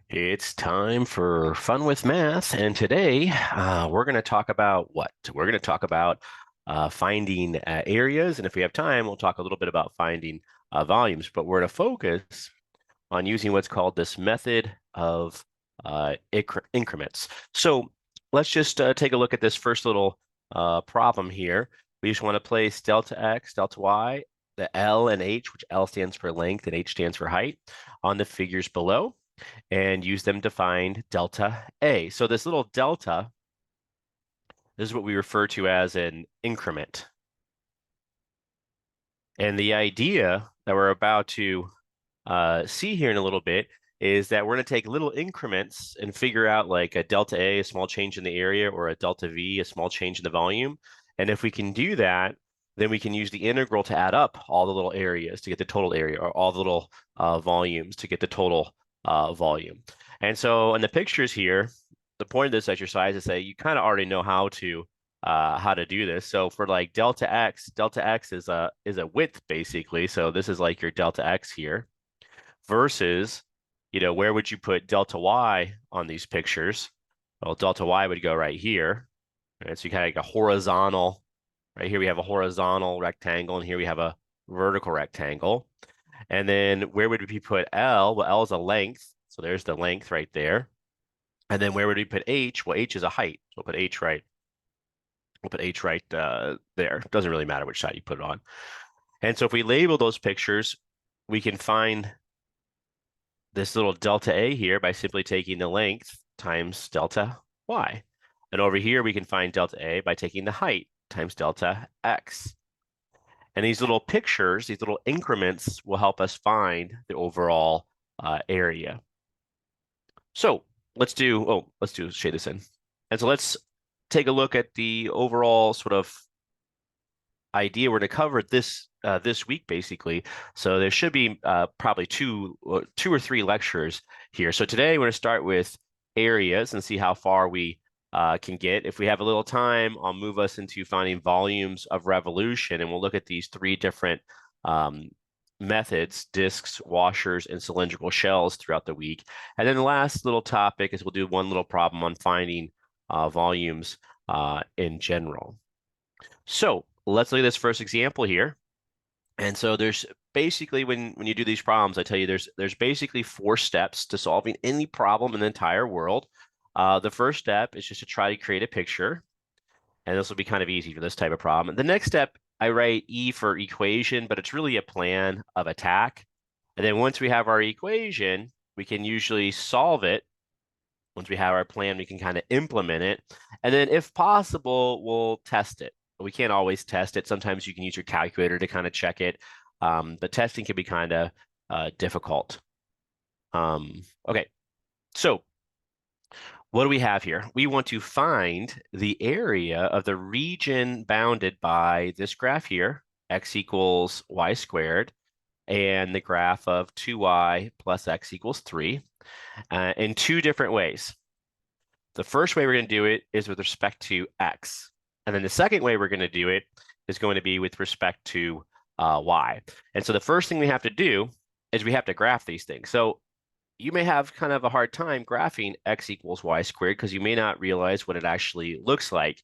It's time for Fun with Math, and today we're going to talk about what? We're going to talk about finding areas, and if we have time, we'll talk a little bit about finding volumes, but we're going to focus on using what's called this method of increments. So let's just take a look at this first little problem here. We just want to place delta x, delta y, the L and H, which L stands for length and H stands for height, on the figures below and use them to find delta A. So this little delta, this is what we refer to as an increment. And the idea that we're about to see here in a little bit is that we're going to take little increments and figure out like a delta A, a small change in the area, or a delta V, a small change in the volume. And if we can do that, then we can use the integral to add up all the little areas to get the total area, or all the little volumes to get the total volume. And so in the pictures here, the point of this exercise is that you kind of already know how to do this. So for like delta x is a width basically. So this is like your delta x here versus, where would you put delta y on these pictures? Well, delta y would go right here. Right? So you kind of like a horizontal, right here we have a horizontal rectangle, and here we have a vertical rectangle. And then where would we put L? Well, L is a length. So there's the length right there. And then where would we put H? Well, H is a height. So we'll put H right. We'll put H right there. It doesn't really matter which side you put it on. And so if we label those pictures, we can find this little delta A here by simply taking the length times delta Y. And over here, we can find delta A by taking the height times delta X. And these little pictures, these little increments will help us find the overall area. So let's shade this in. And so let's take a look at the overall sort of idea we're going to cover this week, basically. So there should be probably two or three lectures here. So today we're going to start with areas and see how far we can get. If we have a little time, I'll move us into finding volumes of revolution, and we'll look at these three different methods: disks, washers, and cylindrical shells throughout the week. And then the last little topic is we'll do one little problem on finding volumes in general. So let's look at this first example here. And so there's basically, when you do these problems, I tell you there's basically 4 steps to solving any problem in the entire world. The first step is just to try to create a picture, and this will be kind of easy for this type of problem. The next step, I write E for equation, but it's really a plan of attack. And then once we have our equation, we can usually solve it. Once we have our plan, we can kind of implement it. And then if possible, we'll test it. We can't always test it. Sometimes you can use your calculator to kind of check it. The testing can be kind of difficult. Okay, so what do we have here? We want to find the area of the region bounded by this graph here, x equals y squared, and the graph of 2y plus x equals 3, in 2 different ways. The first way we're going to do it is with respect to x. And then the second way we're going to do it is going to be with respect to y. And so the first thing we have to do is we have to graph these things. So you may have kind of a hard time graphing x equals y squared because you may not realize what it actually looks like.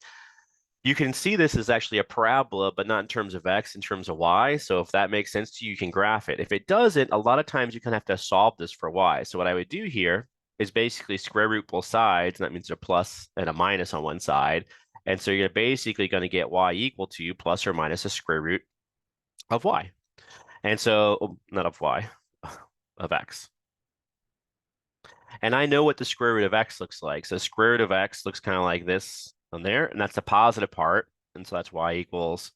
You can see this is actually a parabola, but not in terms of x, in terms of y. So if that makes sense to you, you can graph it. If it doesn't, a lot of times you kind of have to solve this for y. So what I would do here is basically square root both sides, and that means a plus and a minus on one side. And so you're basically going to get y equal to plus or minus a square root of y. And so, not of y, of x. And I know what the square root of x looks like. So square root of x looks kind of like this on there, and that's the positive part. And so that's y equals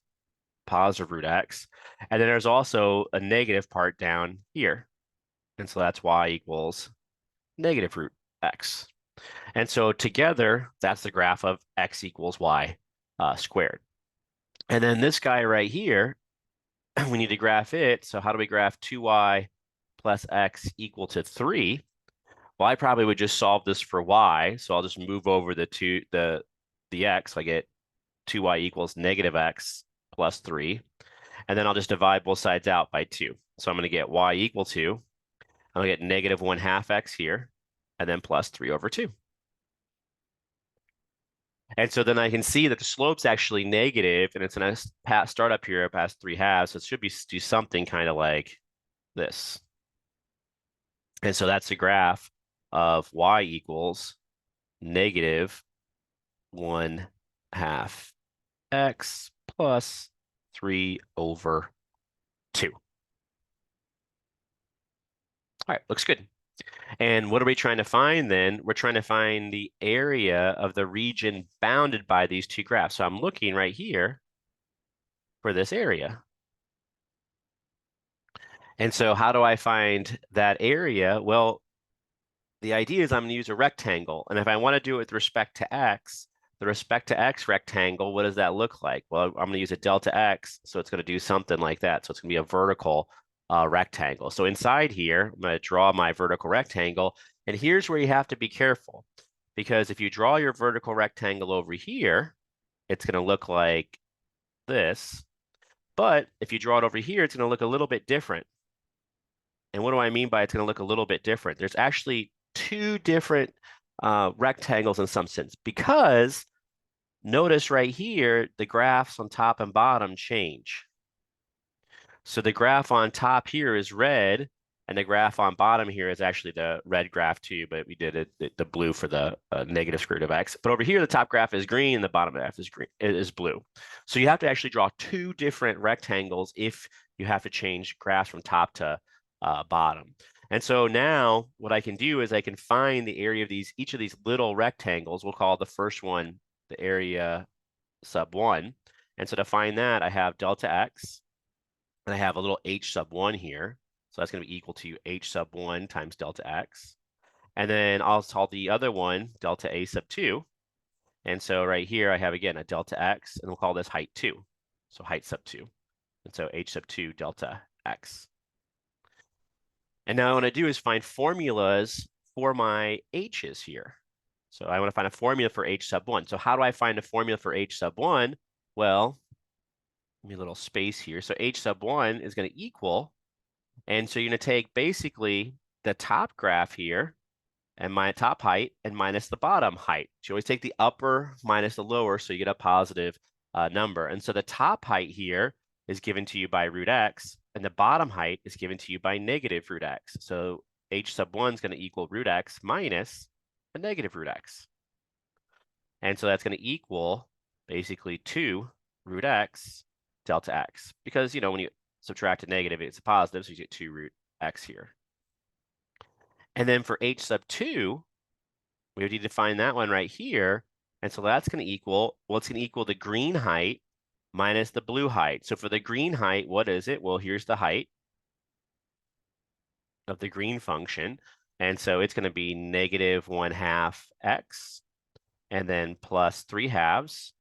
positive root x. And then there's also a negative part down here. And so that's y equals negative root x. And so together, that's the graph of x equals y squared. And then this guy right here, we need to graph it. So how do we graph 2y plus x equal to 3? Well, I probably would just solve this for y. So I'll just move over the x. So I get 2y equals negative x plus 3. And then I'll just divide both sides out by 2. So I'm going to get y equal to, I'm going to get negative 1/2 x here. and then plus 3 over 2. And so then I can see that the slope's actually negative, and it's going to start up here past 3 halves. So it should do something kind of like this. And so that's the graph of y equals negative 1/2 x plus 3 over 2. All right, looks good. And what are we trying to find then? We're trying to find the area of the region bounded by these two graphs. So I'm looking right here for this area. And so how do I find that area? Well, the idea is I'm going to use a rectangle. And if I want to do it with respect to x, the respect to x rectangle, what does that look like? Well, I'm going to use a delta x, so it's going to do something like that. So it's going to be a vertical rectangle. So inside here, I'm going to draw my vertical rectangle. And here's where you have to be careful, because if you draw your vertical rectangle over here, it's going to look like this. But if you draw it over here, it's going to look a little bit different. And what do I mean by it's going to look a little bit different? There's actually two different rectangles in some sense, because notice right here, the graphs on top and bottom change. So the graph on top here is red, and the graph on bottom here is actually the red graph too, but we did it the blue for the negative square root of x. But over here, the top graph is green, and the bottom graph is green, is blue. So you have to actually draw two different rectangles if you have to change graphs from top to bottom. And so now what I can do is I can find the area of each of these little rectangles. We'll call the first one the area sub 1. And so to find that, I have delta x, and I have a little h sub 1 here. So that's going to be equal to h sub 1 times delta x. And then I'll call the other one delta a sub 2. And so right here, I have, again, a delta x, and we'll call this height 2. So height sub 2. And so h sub 2 delta x. And now what I want to do is find formulas for my h's here. So I want to find a formula for h sub 1. So how do I find a formula for h sub 1? Well, give me a little space here. So h sub 1 is going to equal, and so you're going to take basically the top graph here and my top height and minus the bottom height. So you always take the upper minus the lower, so you get a positive number. And so the top height here is given to you by root x, and the bottom height is given to you by negative root x. So h sub 1 is going to equal root x minus a negative root x. And so that's going to equal basically 2 root x delta x. Because, you know, when you subtract a negative, it's a positive, so you get 2 root x here. And then for h sub 2, we need to find that one right here. And so that's going to equal, well, it's going to equal the green height minus the blue height. So for the green height, what is it? Well, here's the height of the green function. And so it's going to be negative 1/2 x, and then plus 3 halves.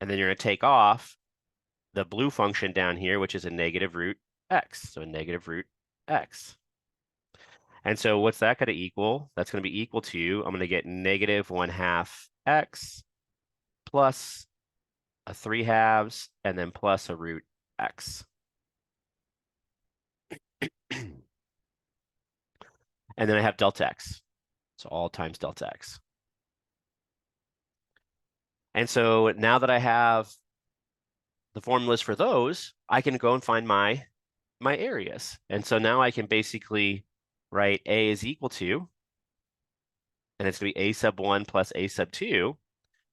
And then you're going to take off the blue function down here, which is a negative root x. So a negative root x. And so what's that going to equal? That's going to be equal to, I'm going to get negative 1/2 x plus a 3 halves, and then plus a root x. And then I have delta x. So all times delta x. And so now that I have the formulas for those, I can go and find my areas. And so now I can basically write a is equal to, and it's going to be a sub 1 plus a sub 2.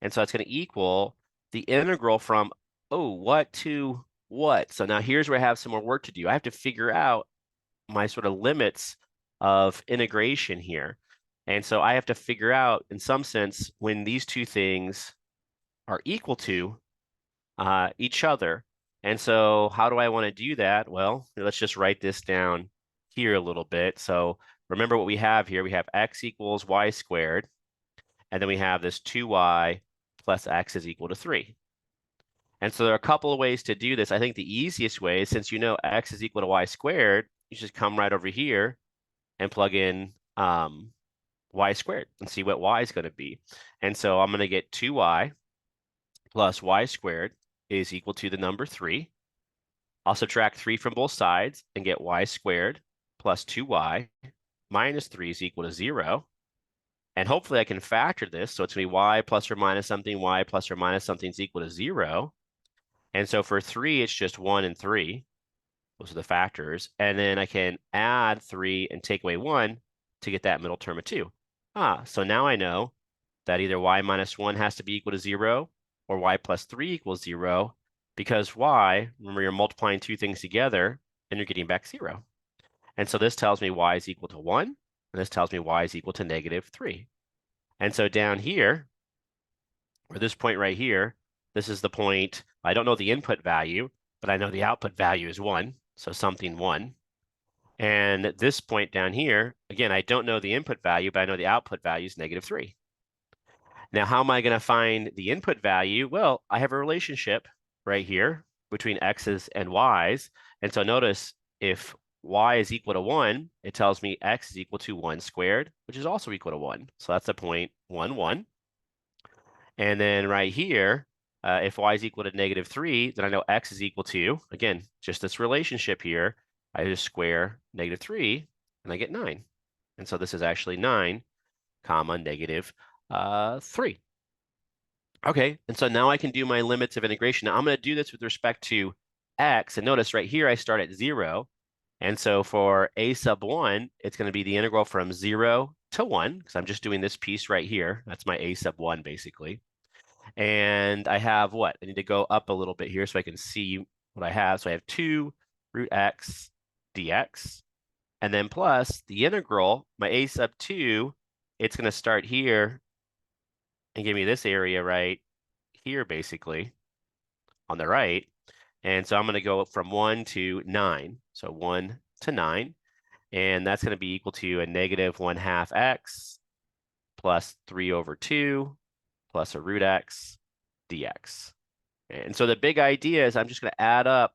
And so it's going to equal the integral from, what to what? So now here's where I have some more work to do. I have to figure out my sort of limits of integration here. And so I have to figure out, in some sense, when these two things are equal to each other. And so how do I want to do that? Well, let's just write this down here a little bit. So remember what we have here. We have x equals y squared, and then we have this 2y plus x is equal to 3. And so there are a couple of ways to do this. I think the easiest way is, since you know x is equal to y squared, you just come right over here and plug in y squared and see what y is going to be. And so I'm going to get 2y plus y squared is equal to the number 3. I'll subtract 3 from both sides and get y squared plus 2y minus 3 is equal to 0. And hopefully I can factor this. So it's going to be y plus or minus something is equal to 0. And so for 3, it's just 1 and 3. Those are the factors. And then I can add 3 and take away 1 to get that middle term of 2. So now I know that either y minus 1 has to be equal to 0 or y plus 3 equals 0 because y, remember you're multiplying two things together and you're getting back 0. And so this tells me y is equal to 1, and this tells me y is equal to negative 3. And so down here, or this point right here, this is the point, I don't know the input value, but I know the output value is 1, so something 1. And this point down here, again, I don't know the input value, but I know the output value is negative 3. Now, how am I going to find the input value? Well, I have a relationship right here between x's and y's. And so notice if y is equal to 1, it tells me x is equal to 1 squared, which is also equal to 1. So that's the point 1, 1. And then right here, if y is equal to negative 3, then I know x is equal to, again, just this relationship here. I just square negative 3, and I get 9. And so this is actually 9, comma, negative 3. Okay, and so now I can do my limits of integration. Now I'm going to do this with respect to x, and notice right here I start at 0. And so for a sub 1, it's going to be the integral from 0 to 1, because I'm just doing this piece right here. That's my a sub 1, basically. And I have what? I need to go up a little bit here so I can see what I have. So I have 2 root x dx, and then plus the integral, my a sub 2, it's going to start here and give me this area right here, basically, on the right. And so I'm going to go from 1 to 9. So 1 to 9. And that's going to be equal to a negative 1/2 x plus 3 over 2 plus a root x dx. And so the big idea is I'm just going to add up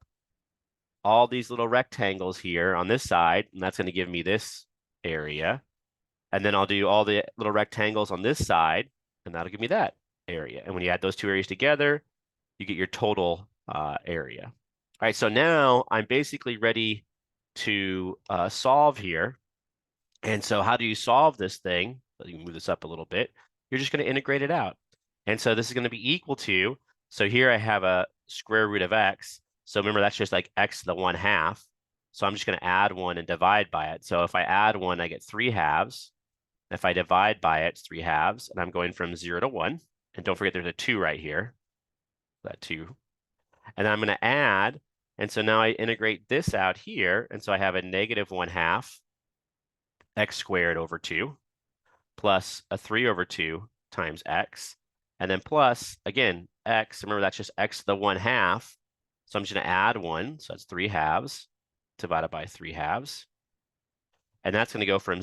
all these little rectangles here on this side, and that's going to give me this area. And then I'll do all the little rectangles on this side, and that'll give me that area. And when you add those two areas together, you get your total area. All right, so now I'm basically ready to solve here. And so how do you solve this thing? You can move this up a little bit. You're just going to integrate it out. And so this is going to be equal to, so here I have a square root of x. So remember, that's just like x to the 1/2. So I'm just going to add 1 and divide by it. So if I add 1, I get 3/2. If I divide by it, it's 3/2. And I'm going from 0 to 1. And don't forget there's a 2 right here. That 2. And then I'm going to add. And so now I integrate this out here. And so I have a negative 1/2 x squared over 2 plus a 3 over 2 times x. And then plus, again, x, remember that's just x to the 1/2. So I'm just going to add 1. So that's 3/2 divided by 3/2. And that's going to go from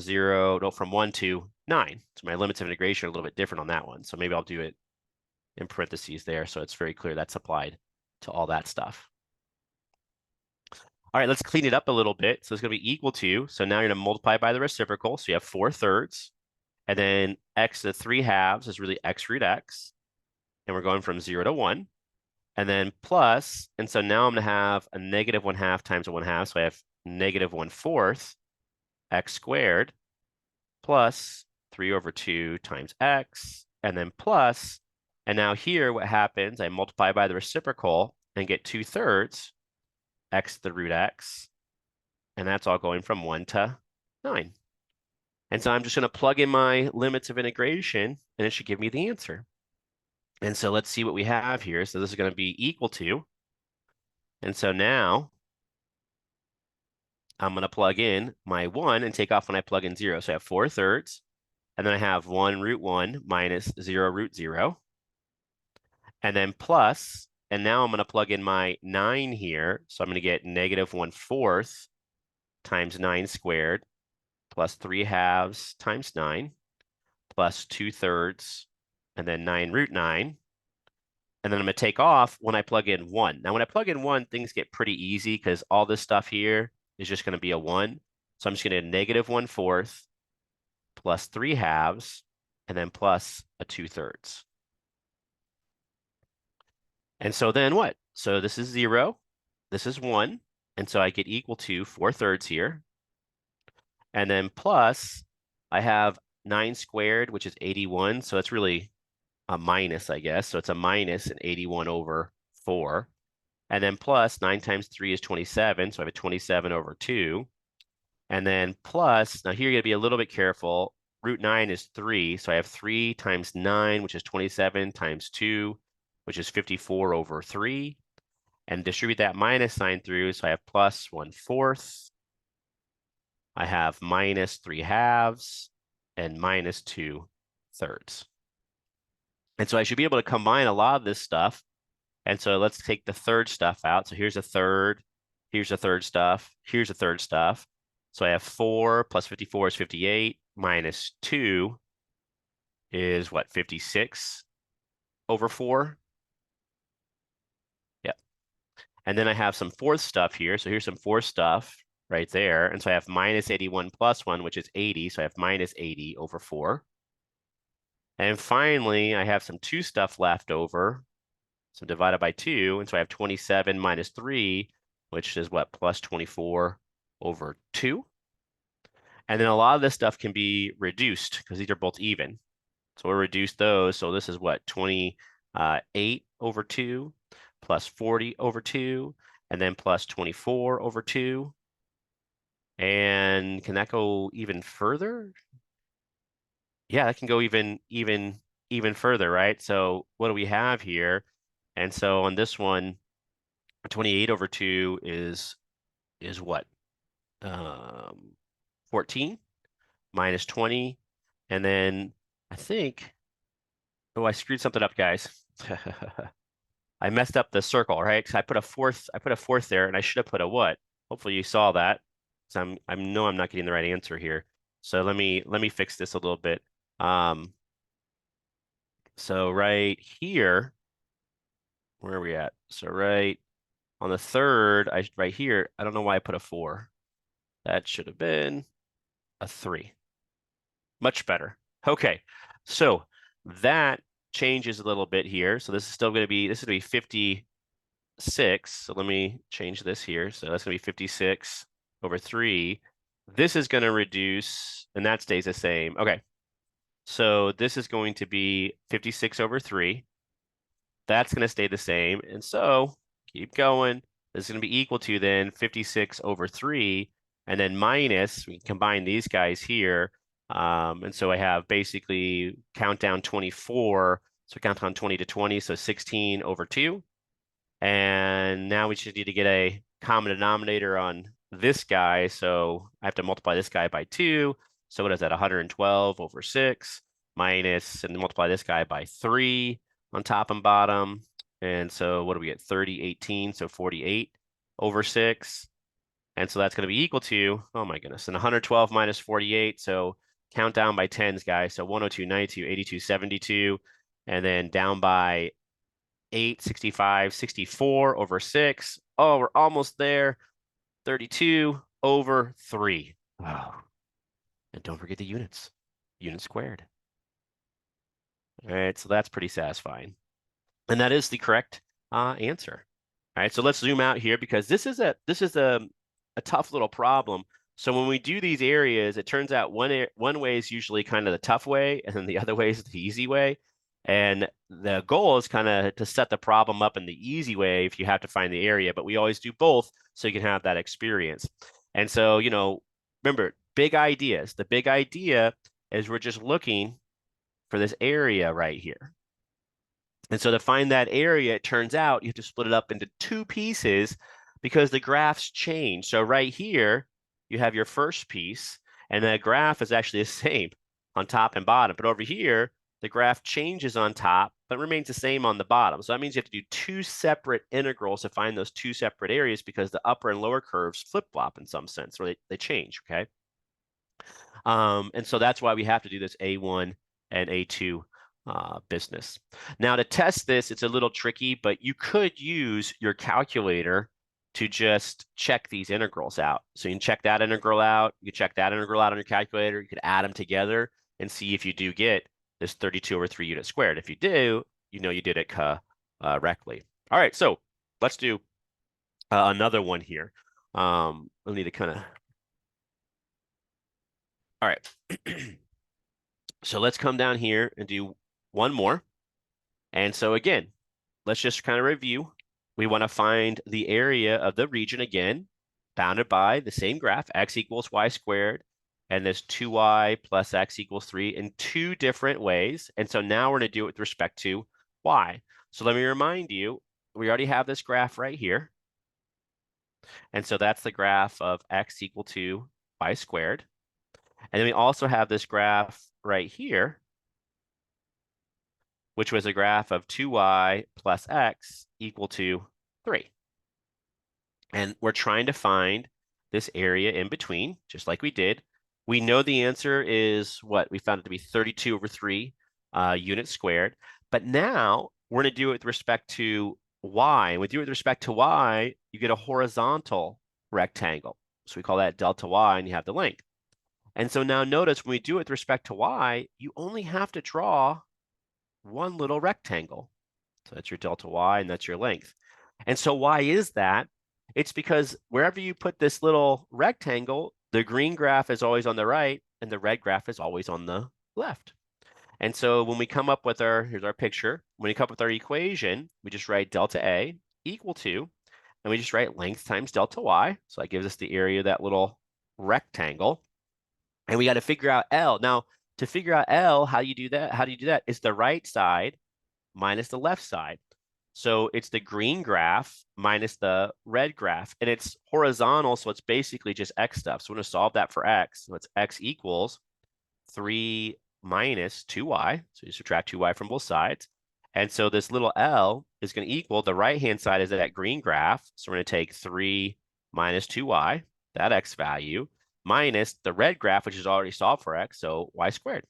1 to 9. So my limits of integration are a little bit different on that one. So maybe I'll do it in parentheses there so it's very clear that's applied to all that stuff. All right, let's clean it up a little bit. So it's going to be equal to, so now you're going to multiply by the reciprocal. So you have 4/3. And then x to the 3/2 is really x root x. And we're going from 0 to 1. And then plus, and so now I'm going to have a negative 1/2 times a 1/2. So I have negative 1/4 x squared plus 3 over 2 times x. And then plus, and now here what happens, I multiply by the reciprocal and get 2/3 x to the root x. And that's all going from 1 to 9. And so I'm just going to plug in my limits of integration, and it should give me the answer. And so let's see what we have here. So this is going to be equal to, and so now I'm going to plug in my 1 and take off when I plug in 0. So I have 4/3, and then I have 1 root 1 minus 0 root 0. And then plus, and now I'm going to plug in my 9 here. So I'm going to get negative 1/4 times 9 squared plus 3/2 times 9 plus 2/3 and then 9 root 9. And then I'm going to take off when I plug in 1. Now, when I plug in 1, things get pretty easy because all this stuff here is just going to be a 1. So I'm just going to negative 1/4 plus 3/2 and then plus a 2/3. And so then what? So this is 0. This is 1. And so I get equal to 4/3 here. And then plus, I have 9 squared, which is 81. So it's really a minus, I guess. So it's a minus an 81 over 4. And then plus 9 times 3 is 27. So I have a 27 over 2. And then plus, now here you got to be a little bit careful. Root 9 is 3. So I have 3 times 9, which is 27, times 2, which is 54 over 3. And distribute that minus sign through. So I have plus 1/4. I have minus 3/2 and minus 2/3. And so I should be able to combine a lot of this stuff. And so let's take the third stuff out. So here's a third, here's a third stuff, here's a third stuff. So I have 4 plus 54 is 58, minus 2 is what, 56 over 4? Yep. And then I have some fourth stuff here. So here's some fourth stuff right there. And so I have minus 81 plus 1, which is 80. So I have minus 80 over 4. And finally, I have some 2 stuff left over. So divided by 2, and so I have 27 minus 3, which is what, plus 24 over 2. And then a lot of this stuff can be reduced because these are both even. So we'll reduce those. So this is what, 28 over 2, plus 40 over 2, and then plus 24 over 2. And can that go even further? Yeah, that can go even further, right? So what do we have here? And so on this one, 28 over 2 is what? 14 minus 20. And then I think, oh, I screwed something up, guys. I messed up the circle, right? Because I put a fourth there, and I should have put a what? Hopefully you saw that. So I know I'm not getting the right answer here. So let me fix this a little bit. So right here, where are we at? So right on the third, right here, I don't know why I put a 4. That should have been a 3. Much better. Okay, so that changes a little bit here. So this is still going to be, 56. So let me change this here. So that's going to be 56 over 3. This is going to reduce, and that stays the same. Okay, so this is going to be 56 over 3. That's going to stay the same. And so keep going. This is going to be equal to then 56 over 3. And then minus, we combine these guys here. And so I have basically countdown 24. So countdown 20 to 20. So 16 over 2. And now we should need to get a common denominator on this guy. So I have to multiply this guy by 2. So what is that? 112 over 6 minus, and multiply this guy by 3 on top and bottom. And so what do we get? 30, 18, so 48 over 6. And so that's going to be equal to, oh my goodness, and 112 minus 48. So count down by 10s, guys. So 102, 92, 82, 72. And then down by 8, 65, 64 over 6. Oh, we're almost there. 32 over 3. Wow. And don't forget the units. Units squared. All right, so that's pretty satisfying. And that is the correct answer. All right, so let's zoom out here because this is a tough little problem. So when we do these areas, it turns out one way is usually kind of the tough way, and then the other way is the easy way. And the goal is kind of to set the problem up in the easy way if you have to find the area, but we always do both so you can have that experience. And so, remember, big ideas. The big idea is we're just looking for this area right here. And so to find that area, it turns out you have to split it up into 2 pieces because the graphs change. So right here, you have your first piece, and the graph is actually the same on top and bottom. But over here, the graph changes on top, but remains the same on the bottom. So that means you have to do 2 separate integrals to find those 2 separate areas because the upper and lower curves flip-flop in some sense, or they change, okay? And so that's why we have to do this A1 and A2 business. Now to test this, it's a little tricky, but you could use your calculator to just check these integrals out. So you can check that integral out, you can check that integral out on your calculator, you could add them together and see if you do get this 32 over 3 units squared. If you do, you know you did it correctly. All right, so let's do another one here. We'll need to kind of, all right. So let's come down here and do one more. And so again, let's just kind of review. We want to find the area of the region again, bounded by the same graph, x equals y squared, and this 2y plus x equals 3 in two different ways. And so now we're going to do it with respect to y. So let me remind you, we already have this graph right here. And so that's the graph of x equal to y squared. And then we also have this graph right here, which was a graph of 2y plus x equal to 3. And we're trying to find this area in between, just like we did. We know the answer is what? We found it to be 32 over 3 units squared. But now we're going to do it with respect to y. And with you with respect to y, you get a horizontal rectangle. So we call that delta y, and you have the length. And so now notice when we do it with respect to y, you only have to draw one little rectangle. So that's your delta y, and that's your length. And so why is that? It's because wherever you put this little rectangle, the green graph is always on the right, and the red graph is always on the left. And so when we come up with here's our picture. When we come up with our equation, we just write delta A equal to, and we just write length times delta y. So that gives us the area of that little rectangle. And we got to figure out L. Now, to figure out L, how do you do that? How do you do that? It's the right side minus the left side. So it's the green graph minus the red graph, and it's horizontal, so it's basically just x stuff. So we're going to solve that for x. So it's x equals 3 minus 2y. So you subtract 2y from both sides. And so this little L is going to equal, the right-hand side is that green graph. So we're going to take 3 minus 2y, that x value, minus the red graph, which is already solved for x, so y squared.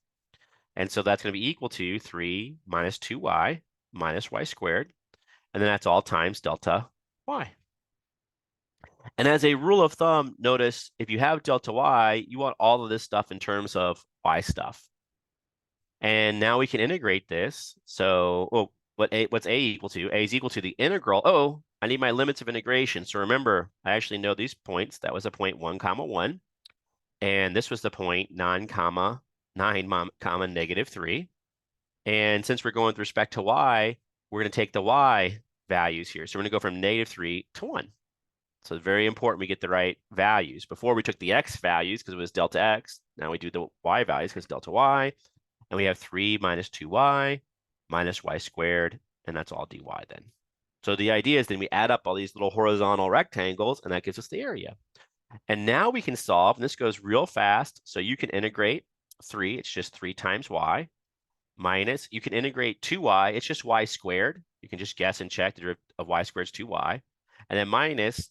And so that's going to be equal to 3 minus 2y minus y squared. And then that's all times delta y. And as a rule of thumb, notice if you have delta y, you want all of this stuff in terms of y stuff. And now we can integrate this. So, what's a equal to? A is equal to the integral. Oh, I need my limits of integration. So remember, I actually know these points. That was a point 1, comma 1. And this was the point 9, comma 9, comma negative 3. And since we're going with respect to y, we're going to take the y values here. So we're going to go from negative 3 to 1. So it's very important we get the right values. Before we took the x values because it was delta x. Now we do the y values because delta y. And we have 3 minus 2y minus y squared. And that's all dy then. So the idea is then we add up all these little horizontal rectangles, and that gives us the area. And now we can solve, and this goes real fast. So you can integrate 3. It's just 3 times y. Minus, you can integrate 2y. It's just y squared. You can just guess and check the derivative of y squared is 2y. And then minus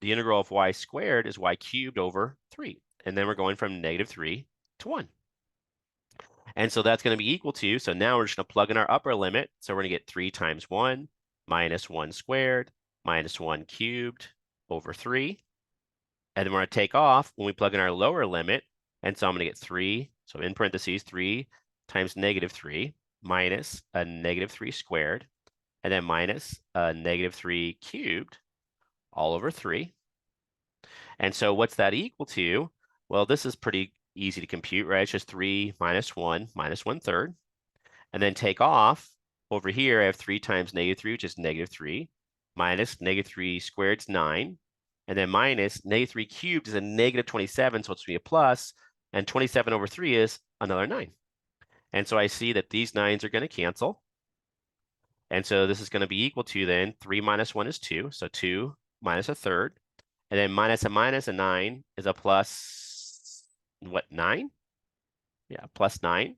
the integral of y squared is y cubed over 3. And then we're going from negative 3 to 1. And so that's going to be equal to, so now we're just going to plug in our upper limit. So we're going to get 3 times 1 minus 1 squared minus 1 cubed over 3. And then we're going to take off when we plug in our lower limit. And so I'm going to get 3, so in parentheses, 3 times negative 3 minus a negative 3 squared, and then minus a negative 3 cubed all over 3. And so what's that equal to? Well, this is pretty easy to compute, right? It's just 3 minus 1 minus 1/3. And then take off. Over here, I have 3 times negative 3, which is negative 3, minus negative 3 squared is 9. And then minus negative 3 cubed is a negative 27, so it's going to be a plus. And 27 over 3 is another 9. And so I see that these 9s are going to cancel. And so this is going to be equal to then 3 minus 1 is 2. So 2 minus 1/3. And then minus a 9 is a plus, what, 9? Yeah, plus 9.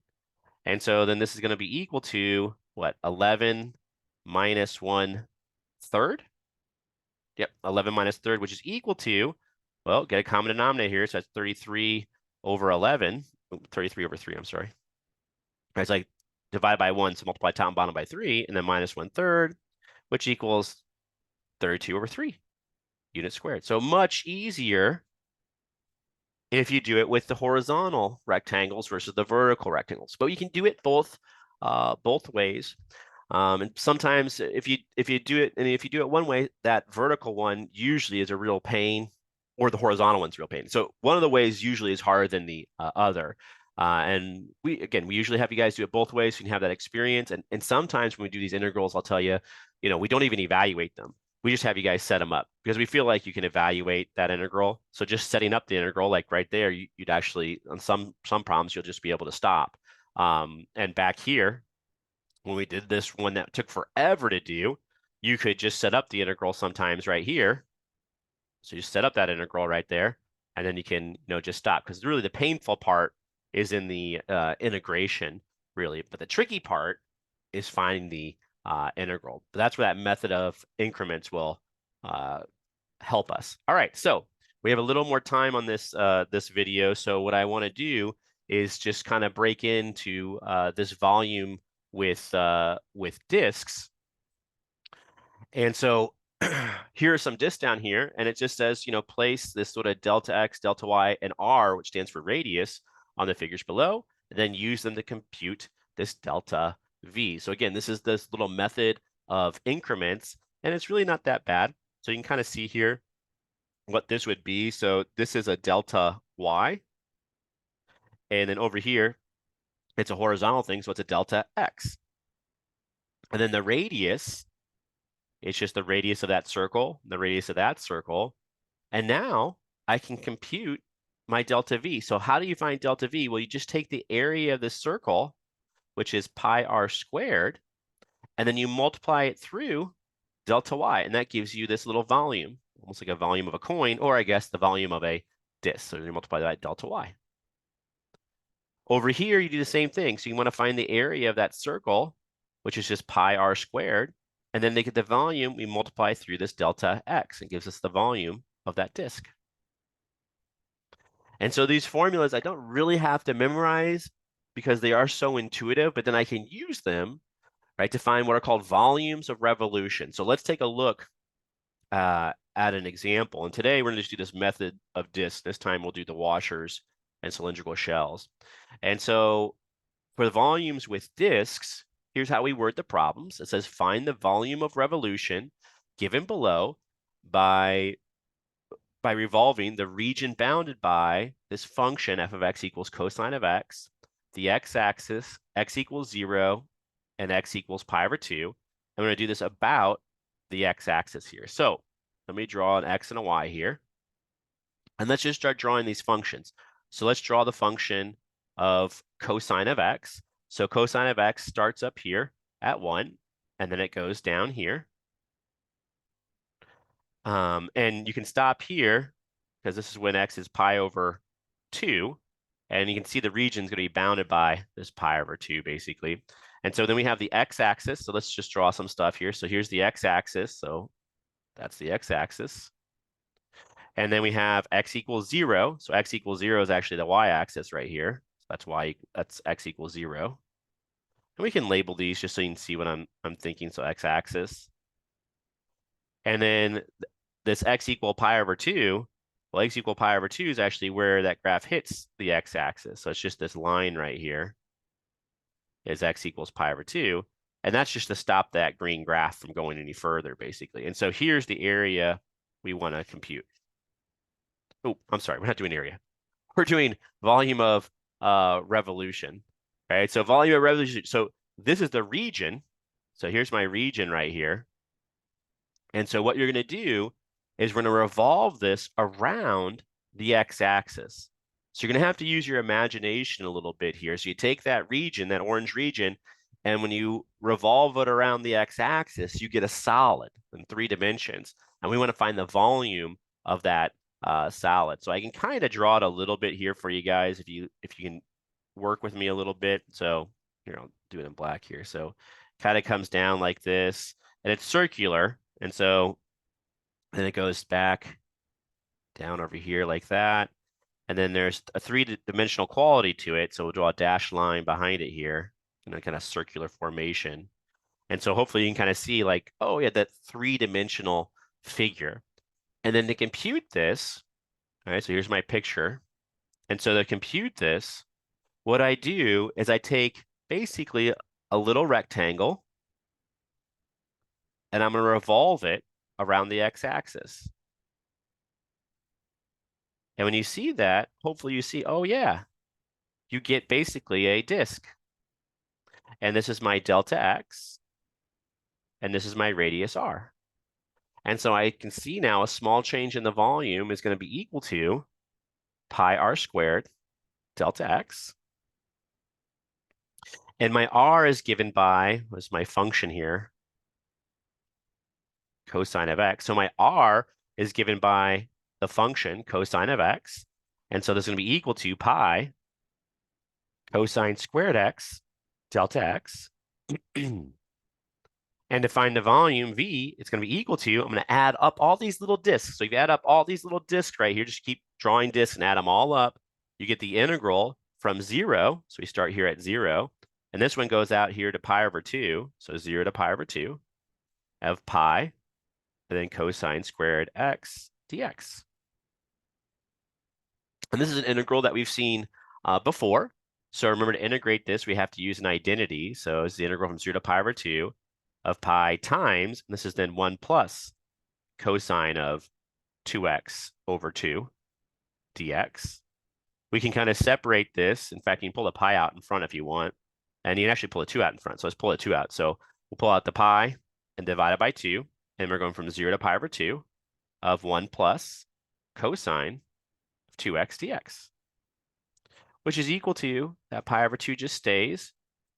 And so then this is going to be equal to, what, 11 minus 1/3? Yep, 11 minus 1/3, which is equal to, well, get a common denominator here. So that's 33 over 11. 33 over 3, I'm sorry. It's like divide by 1, so multiply top and bottom by 3, and then minus 1/3, which equals 32 over 3 units squared. So much easier if you do it with the horizontal rectangles versus the vertical rectangles. But you can do it both ways. And sometimes if you do it one way, that vertical one usually is a real pain, or the horizontal one's a real pain. So one of the ways usually is harder than the other. And we usually have you guys do it both ways so you can have that experience. And sometimes when we do these integrals, I'll tell you, we don't even evaluate them. We just have you guys set them up because we feel like you can evaluate that integral. So just setting up the integral, like right there, you'd actually, on some problems, you'll just be able to stop. And back here, when we did this one that took forever to do, you could just set up the integral sometimes right here. So you set up that integral right there, and then you can, just stop, because really the painful part is in the integration, really. But the tricky part is finding the integral. But that's where that method of increments will help us. All right, so we have a little more time on this this video. So what I want to do is just kind of break into this volume with disks. And so here are some disks down here, and it just says, place this sort of delta x, delta y, and r, which stands for radius, on the figures below, and then use them to compute this delta v. So again, this is this little method of increments, and it's really not that bad. So you can kind of see here what this would be. So this is a delta y, and then over here, it's a horizontal thing, so it's a delta x. And then the radius, it's just the radius of that circle, the radius of that circle. And now I can compute my delta v. So how do you find delta v? Well, you just take the area of this circle, which is pi r squared, and then you multiply it through delta y, and that gives you this little volume, almost like a volume of a coin, or I guess the volume of a disk. So you multiply that by delta y. Over here, you do the same thing. So you want to find the area of that circle, which is just pi r squared, and then they get the volume, we multiply through this delta x, and gives us the volume of that disk. And so these formulas I don't really have to memorize because they are so intuitive, but then I can use them, right, to find what are called volumes of revolution. So let's take a look at an example. And today we're going to just do this method of disks. This time we'll do the washers and cylindrical shells. And so for the volumes with disks, here's how we word the problems. It says find the volume of revolution given below by revolving the region bounded by this function f of x equals cosine of x, the x-axis, x equals 0, and x equals pi over 2. I'm going to do this about the x-axis here. So let me draw an x and a y here. And let's just start drawing these functions. So let's draw the function of cosine of x. So cosine of x starts up here at 1, and then it goes down here. And you can stop here because this is when x is pi over 2. And you can see the region is going to be bounded by this pi over 2, basically. And so then we have the x-axis. So let's just draw some stuff here. So here's the x-axis. So that's the x-axis. And then we have x equals 0. So x equals 0 is actually the y-axis right here. So that's why that's x equals 0. And we can label these just so you can see what I'm thinking. So x-axis. And then this x equal pi over 2, well, x equal pi over 2 is actually where that graph hits the x-axis. So it's just this line right here is x equals pi over 2. And that's just to stop that green graph from going any further, basically. And so here's the area we want to compute. Oh, I'm sorry, we're not doing area. We're doing volume of revolution, right? So volume of revolution. So this is the region. So here's my region right here. And so what you're going to do is we're going to revolve this around the x-axis. So you're going to have to use your imagination a little bit here. So you take that region, that orange region, and when you revolve it around the x-axis, you get a solid in 3 dimensions. And we want to find the volume of that solid. So I can kind of draw it a little bit here for you guys if you can work with me a little bit. So here, I'll do it in black here. So kind of comes down like this, and it's circular. And so then it goes back down over here like that. And then there's a 3-dimensional quality to it. So we'll draw a dashed line behind it here in a kind of circular formation. And so hopefully you can kind of see like, oh yeah, that 3-dimensional figure. And then to compute this, all right, so here's my picture. And so to compute this, what I do is I take basically a little rectangle and I'm going to revolve it around the x-axis. And when you see that, hopefully you see, oh yeah, you get basically a disk. And this is my delta x, and this is my radius r. And so I can see now a small change in the volume is going to be equal to pi r squared delta x. And my r is given by, what's my function here? Cosine of x. So my r is given by the function cosine of x. And so this is going to be equal to pi cosine squared x delta x. And to find the volume V, it's going to be equal to, I'm going to add up all these little disks. So if you add up all these little disks right here, just keep drawing disks and add them all up, you get the integral from 0. So we start here at 0. And this one goes out here to pi over 2. So 0 to pi over 2 of pi, and then cosine squared x dx. And this is an integral that we've seen before. So remember to integrate this, we have to use an identity. So it's the integral from 0 to pi over 2 of pi times, and this is then 1 plus cosine of 2x over 2 dx. We can kind of separate this. In fact, you can pull the pi out in front if you want, and you can actually pull a 2 out in front. So let's pull a 2 out. So we'll pull out the pi and divide it by 2, and we're going from 0 to pi over 2 of 1 plus cosine of 2x dx, which is equal to, that pi over 2 just stays.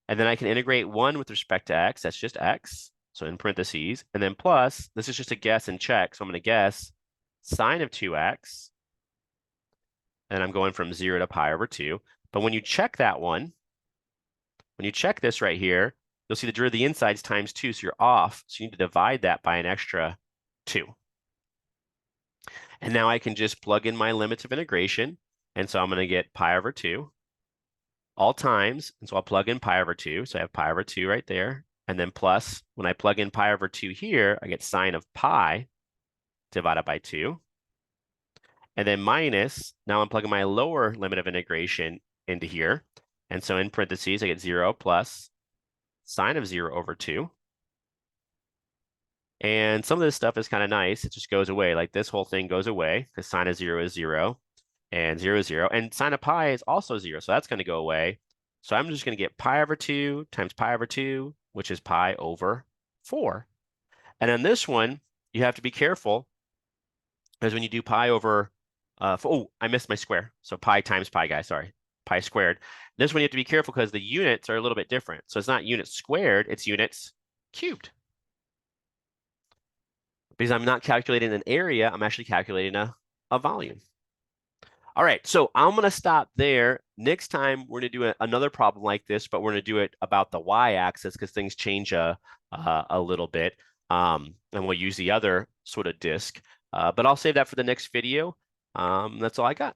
And then I can integrate 1 with respect to x. That's just x. So in parentheses. And then plus, this is just a guess and check. So I'm going to guess sine of 2x. And I'm going from 0 to pi over 2. But when you check that one, when you check this right here, you'll see the derivative of the insides times 2. So you're off. So you need to divide that by an extra 2. And now I can just plug in my limits of integration. And so I'm going to get pi over 2. All times, and so I'll plug in pi over 2. So I have pi over 2 right there. And then plus, when I plug in pi over 2 here, I get sine of pi divided by 2. And then minus, now I'm plugging my lower limit of integration into here. And so in parentheses, I get 0 plus sine of 0 over 2. And some of this stuff is kind of nice. It just goes away. Like this whole thing goes away because sine of 0 is 0. And 0 is 0. And sine of pi is also 0. So that's going to go away. So I'm just going to get pi over 2 times pi over 2, which is pi over 4. And on this one, you have to be careful because when you do pi over, oh, I missed my square. So pi times pi, guys, sorry. Pi squared. This one you have to be careful because the units are a little bit different. So it's not units squared, it's units cubed. Because I'm not calculating an area, I'm actually calculating a volume. All right, so I'm going to stop there. Next time, we're going to do another problem like this, but we're going to do it about the y-axis because things change a little bit. And we'll use the other sort of disk. But I'll save that for the next video. That's all I got.